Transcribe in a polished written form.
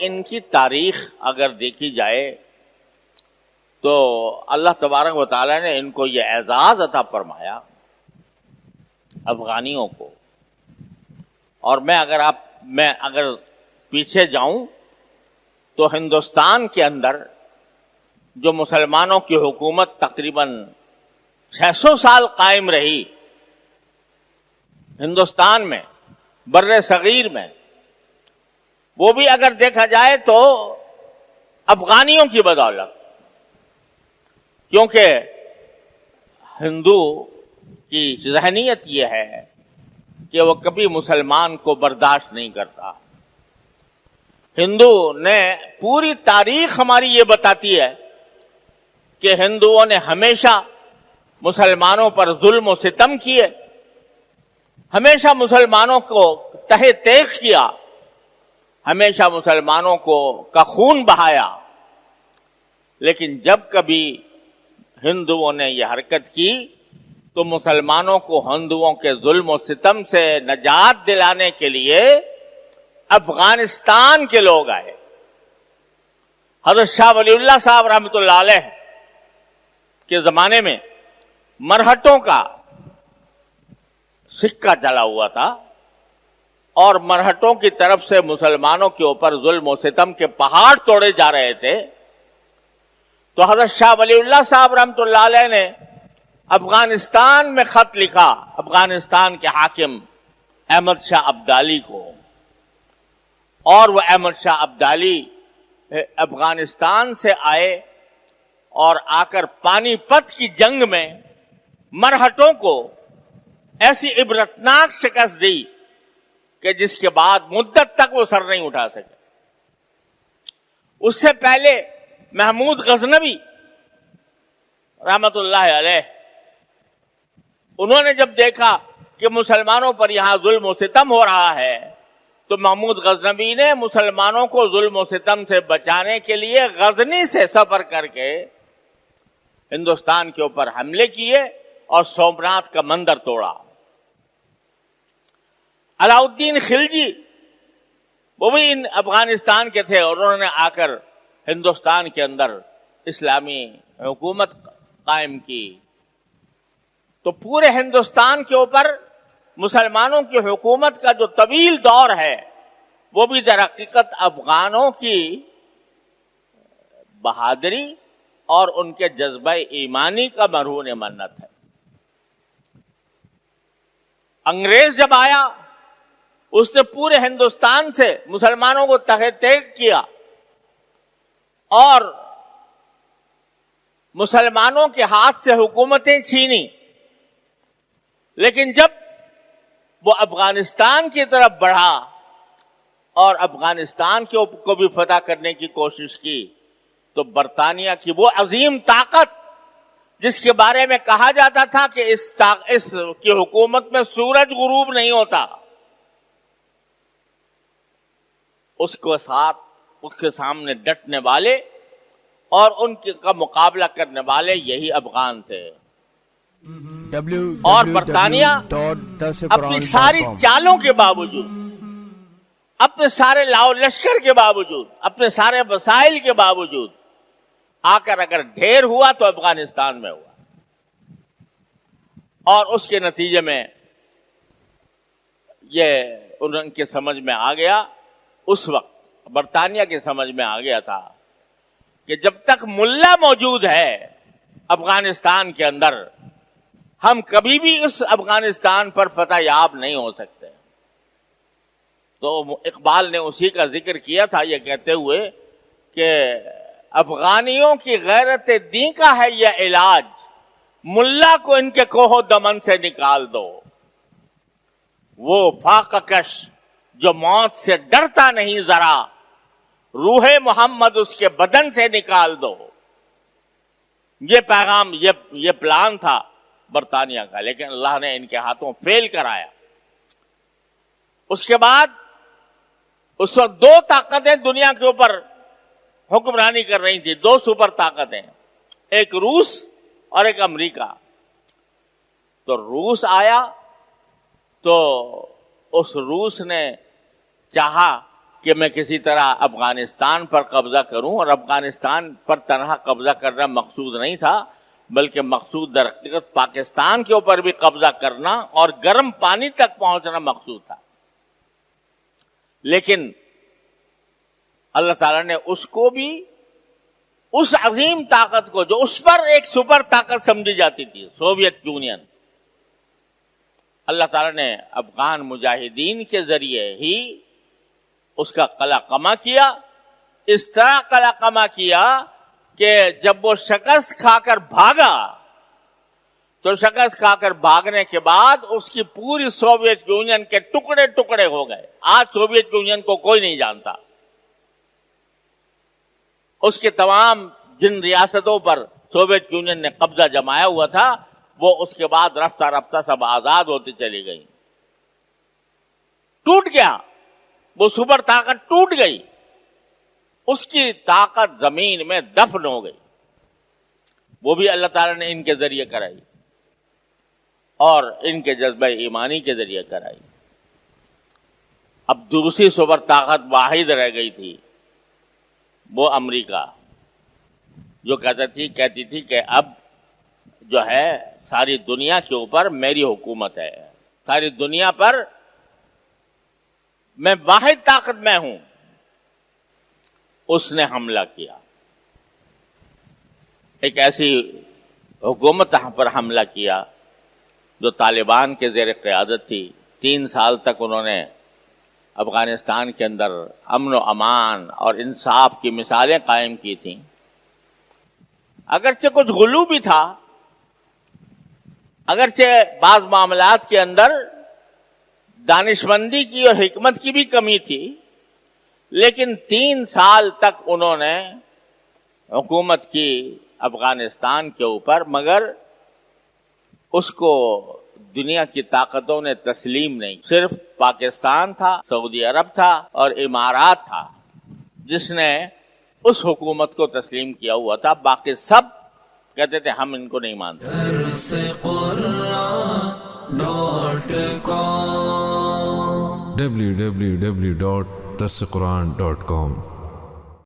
ان کی تاریخ اگر دیکھی جائے تو اللہ تبارک و تعالیٰ نے ان کو یہ اعزاز عطا فرمایا افغانیوں کو. اور میں اگر پیچھے جاؤں تو ہندوستان کے اندر جو مسلمانوں کی حکومت تقریباً 600 سال قائم رہی ہندوستان میں، بر صغیر میں، وہ بھی اگر دیکھا جائے تو افغانیوں کی بدولت، کیونکہ ہندو کی ذہنیت یہ ہے کہ وہ کبھی مسلمان کو برداشت نہیں کرتا. ہندو نے پوری تاریخ ہماری یہ بتاتی ہے کہ ہندوؤں نے ہمیشہ مسلمانوں پر ظلم و ستم کیے، ہمیشہ مسلمانوں کو تہ تیغ کیا، ہمیشہ مسلمانوں کا خون بہایا. لیکن جب کبھی ہندوؤں نے یہ حرکت کی تو مسلمانوں کو ہندوؤں کے ظلم و ستم سے نجات دلانے کے لیے افغانستان کے لوگ آئے. حضرت شاہ ولی اللہ صاحب رحمۃ اللہ علیہ کے زمانے میں مرہٹوں کا سکہ چلا ہوا تھا اور مرہٹوں کی طرف سے مسلمانوں کے اوپر ظلم و ستم کے پہاڑ توڑے جا رہے تھے. تو حضرت شاہ ولی اللہ صاحب رحمۃ اللہ علیہ نے افغانستان میں خط لکھا افغانستان کے حاکم احمد شاہ ابدالی کو، اور وہ احمد شاہ ابدالی افغانستان سے آئے اور آ کر پانی پت کی جنگ میں مرہٹوں کو ایسی عبرتناک شکست دی کہ جس کے بعد مدت تک وہ سر نہیں اٹھا سکے. اس سے پہلے محمود غزنوی رحمت اللہ علیہ، انہوں نے جب دیکھا کہ مسلمانوں پر یہاں ظلم و ستم ہو رہا ہے تو محمود غزنوی نے مسلمانوں کو ظلم و ستم سے بچانے کے لیے غزنی سے سفر کر کے ہندوستان کے اوپر حملے کیے اور سومناتھ کا مندر توڑا. علاؤدین خلجی وہ بھی ان افغانستان کے تھے اور انہوں نے آ کر ہندوستان کے اندر اسلامی حکومت قائم کی. تو پورے ہندوستان کے اوپر مسلمانوں کی حکومت کا جو طویل دور ہے وہ بھی در حقیقت افغانوں کی بہادری اور ان کے جذبہ ایمانی کا مرہون منت ہے. انگریز جب آیا اس نے پورے ہندوستان سے مسلمانوں کو تہ تیغ کیا اور مسلمانوں کے ہاتھ سے حکومتیں چھینی. لیکن جب وہ افغانستان کی طرف بڑھا اور افغانستان کو بھی فتح کرنے کی کوشش کی تو برطانیہ کی وہ عظیم طاقت جس کے بارے میں کہا جاتا تھا کہ اس کی حکومت میں سورج غروب نہیں ہوتا، اس کے سامنے ڈٹنے والے اور ان کا مقابلہ کرنے والے یہی افغان تھے. اور برطانیہ اپنی ساری چالوں کے باوجود، اپنے سارے لاؤ لشکر کے باوجود، اپنے سارے وسائل کے باوجود آ کر اگر ڈھیر ہوا تو افغانستان میں ہوا. اور اس کے نتیجے میں یہ ان کے سمجھ میں آ گیا، اس وقت برطانیہ کے سمجھ میں آ گیا تھا کہ جب تک ملا موجود ہے افغانستان کے اندر ہم کبھی بھی اس افغانستان پر فتح یاب نہیں ہو سکتے. تو اقبال نے اسی کا ذکر کیا تھا یہ کہتے ہوئے کہ افغانیوں کی غیرت دین کا ہے یہ علاج، ملا کو ان کے کوہ دمن سے نکال دو. وہ فاقہ کش جو موت سے ڈرتا نہیں ذرا، روح محمد اس کے بدن سے نکال دو. یہ پیغام، یہ پلان تھا برطانیہ کا، لیکن اللہ نے ان کے ہاتھوں فیل کرایا. اس کے بعد اس وقت دو طاقتیں دنیا کے اوپر حکمرانی کر رہی تھی، دو سپر طاقتیں، ایک روس اور ایک امریکہ. تو روس آیا تو اس روس نے چاہا کہ میں کسی طرح افغانستان پر قبضہ کروں، اور افغانستان پر تنہا قبضہ کرنا مقصود نہیں تھا، بلکہ مقصود در حقیقت پاکستان کے اوپر بھی قبضہ کرنا اور گرم پانی تک پہنچنا مقصود تھا. لیکن اللہ تعالیٰ نے اس کو بھی، اس عظیم طاقت کو جو اس پر ایک سپر طاقت سمجھی جاتی تھی، سوویت یونین، اللہ تعالیٰ نے افغان مجاہدین کے ذریعے ہی اس کا قلع قمع کیا. اس طرح قلع قمع کیا کہ جب وہ شکست کھا کر بھاگا تو شکست کھا کر بھاگنے کے بعد اس کی پوری سوویت یونین کے ٹکڑے ٹکڑے ہو گئے. آج سوویت یونین کو کوئی نہیں جانتا. اس کے تمام جن ریاستوں پر سوویت یونین نے قبضہ جمایا ہوا تھا وہ اس کے بعد رفتہ رفتہ سب آزاد ہوتی چلی گئی. ٹوٹ گیا، وہ سپر طاقت ٹوٹ گئی، اس کی طاقت زمین میں دفن ہو گئی. وہ بھی اللہ تعالیٰ نے ان کے ذریعے کرائی اور ان کے جذبہ ایمانی کے ذریعے کرائی. اب دوسری سپر طاقت واحد رہ گئی تھی، وہ امریکہ، جو کہتی تھی کہ اب جو ہے ساری دنیا کے اوپر میری حکومت ہے، ساری دنیا پر میں واحد طاقت میں ہوں. اس نے حملہ کیا، ایک ایسی حکومت پر حملہ کیا جو طالبان کے زیر قیادت تھی. 3 سال تک انہوں نے افغانستان کے اندر امن و امان اور انصاف کی مثالیں قائم کی تھیں. اگرچہ کچھ غلو بھی تھا، اگرچہ بعض معاملات کے اندر دانشمندی کی اور حکمت کی بھی کمی تھی، لیکن 3 سال تک انہوں نے حکومت کی افغانستان کے اوپر، مگر اس کو دنیا کی طاقتوں نے تسلیم نہیں. صرف پاکستان تھا، سعودی عرب تھا اور امارات تھا جس نے اس حکومت کو تسلیم کیا ہوا تھا. باقی سب کہتے تھے ہم ان کو نہیں مانتے. www.darsequran.com